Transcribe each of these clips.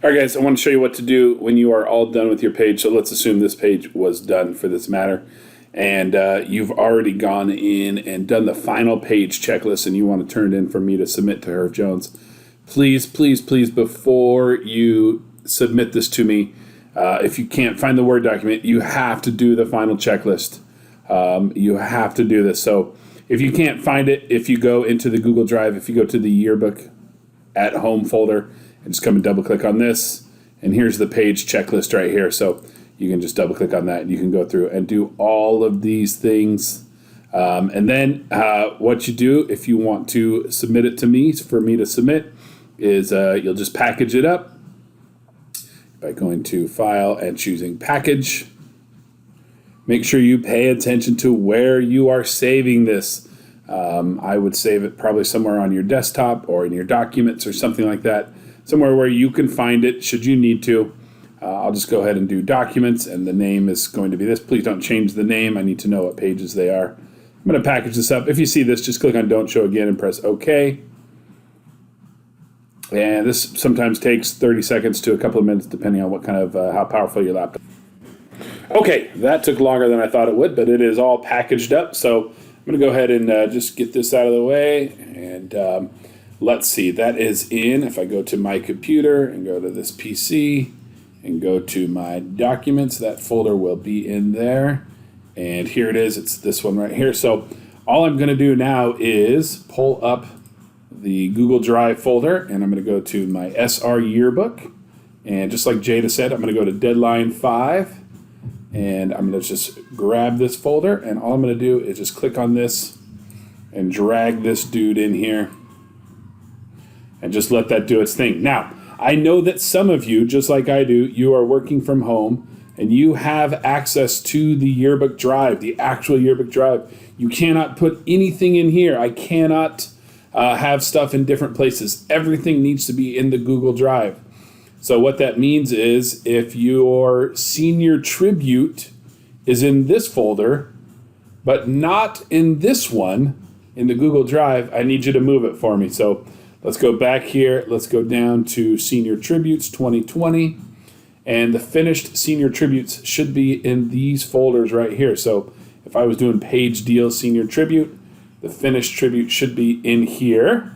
All right, guys, I want to show you what to do when you are all done with your page. So let's assume this page was done for this matter. And you've already gone in and done the final page checklist and you want to turn it in for me to submit to Herb Jones. Please, please, please, before you submit this to me, if you can't find the Word document, you have to do the final checklist. You have to do this. So if you can't find it, if you go into the Google Drive, if you go to the yearbook at home folder, and just come and double click on this, and here's the page checklist right here. So you can just double click on that and you can go through and do all of these things. And then what you do if you want to submit it to me, for me to submit, is you'll just package it up by going to File and choosing Package. Make sure you pay attention to where you are saving this. I would save it probably somewhere on your desktop or in your documents or something like that. Somewhere where you can find it should you need to. I'll just go ahead and do documents, and the name is going to be this. Please don't change the name. I need to know what pages they are. I'm going to package this up. If you see this, just click on Don't Show Again and press OK. And this sometimes takes 30 seconds to a couple of minutes, depending on what kind of how powerful your laptop is. Okay, that took longer than I thought it would, but it is all packaged up. So I'm going to go ahead and just get this out of the way. And let's see, that is in. If I go to my computer and go to this PC and go to my documents, that folder will be in there. And here it is. It's this one right here. So all I'm going to do now is pull up the Google Drive folder, and I'm going to go to my SR yearbook. And just like Jada said, I'm going to go to Deadline 5. And I'm going to just grab this folder. And all I'm going to do is just click on this and drag this dude in here. And just let that do its thing. Now, I know that some of you, just like I do, you are working from home and you have access to the yearbook drive, the actual yearbook drive. You cannot put anything in here. I cannot have stuff in different places. Everything needs to be in the Google Drive. So what that means is if your senior tribute is in this folder, but not in this one, in the Google Drive, I need you to move it for me. So let's go back here. Let's go down to Senior Tributes 2020. And the finished Senior Tributes should be in these folders right here. So if I was doing Page Deal Senior Tribute, the finished tribute should be in here.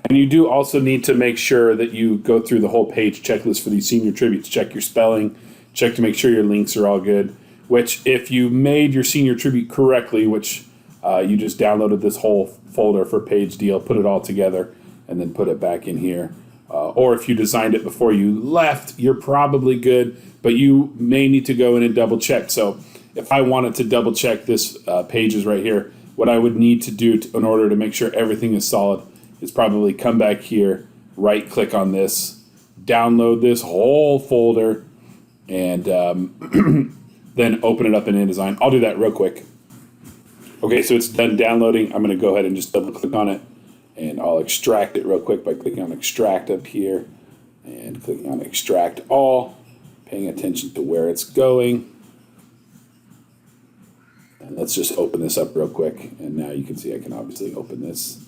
And you do also need to make sure that you go through the whole page checklist for these Senior Tributes. Check your spelling. Check to make sure your links are all good. Which, if you made your Senior Tribute correctly, which you just downloaded this whole folder for Page Deal, put it all together, and then put it back in here. Or if you designed it before you left, you're probably good, but you may need to go in and double check. So if I wanted to double check this pages right here, what I would need to do in order to make sure everything is solid is probably come back here, right click on this, download this whole folder, and then open it up in InDesign. I'll do that real quick. Okay, so it's done downloading. I'm going to go ahead and just double click on it, and I'll extract it real quick by clicking on Extract up here and clicking on Extract All, paying attention to where it's going. And let's just open this up real quick, and now you can see I can obviously open this.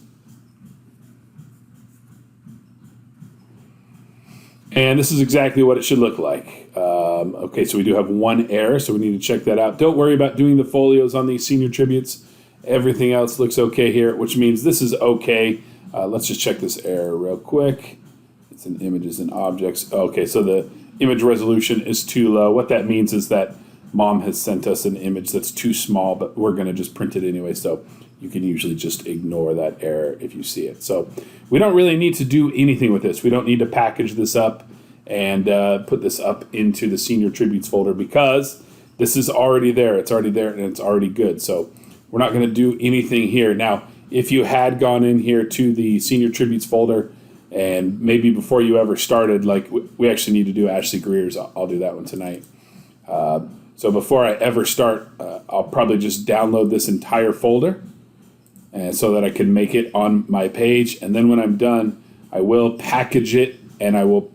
And this is exactly what it should look like. Okay, so we do have one error, so we need to check that out. Don't worry about doing the folios on these Senior Tributes. Everything else looks okay here, which means this is okay. Let's just check this error real quick. It's in Images and Objects. Okay, so the image resolution is too low. What that means is that Mom has sent us an image that's too small, but we're going to just print it anyway, so you can usually just ignore that error if you see it. So we don't really need to do anything with this. We don't need to package this up and put this up into the Senior Tributes folder because this is already there. It's already there and it's already good. So we're not going to do anything here. Now, if you had gone in here to the Senior Tributes folder and maybe before you ever started, like we actually need to do Ashley Greer's. I'll do that one tonight. So before I ever start, I'll probably just download this entire folder and so that I can make it on my page. And then when I'm done, I will package it and I will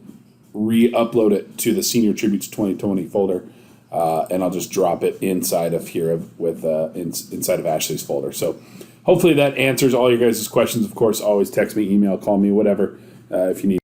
re-upload it to the Senior Tributes 2020 folder. And I'll just drop it inside of here inside of Ashley's folder. So hopefully that answers all your guys' questions. Of course, always text me, email, call me, whatever, if you need.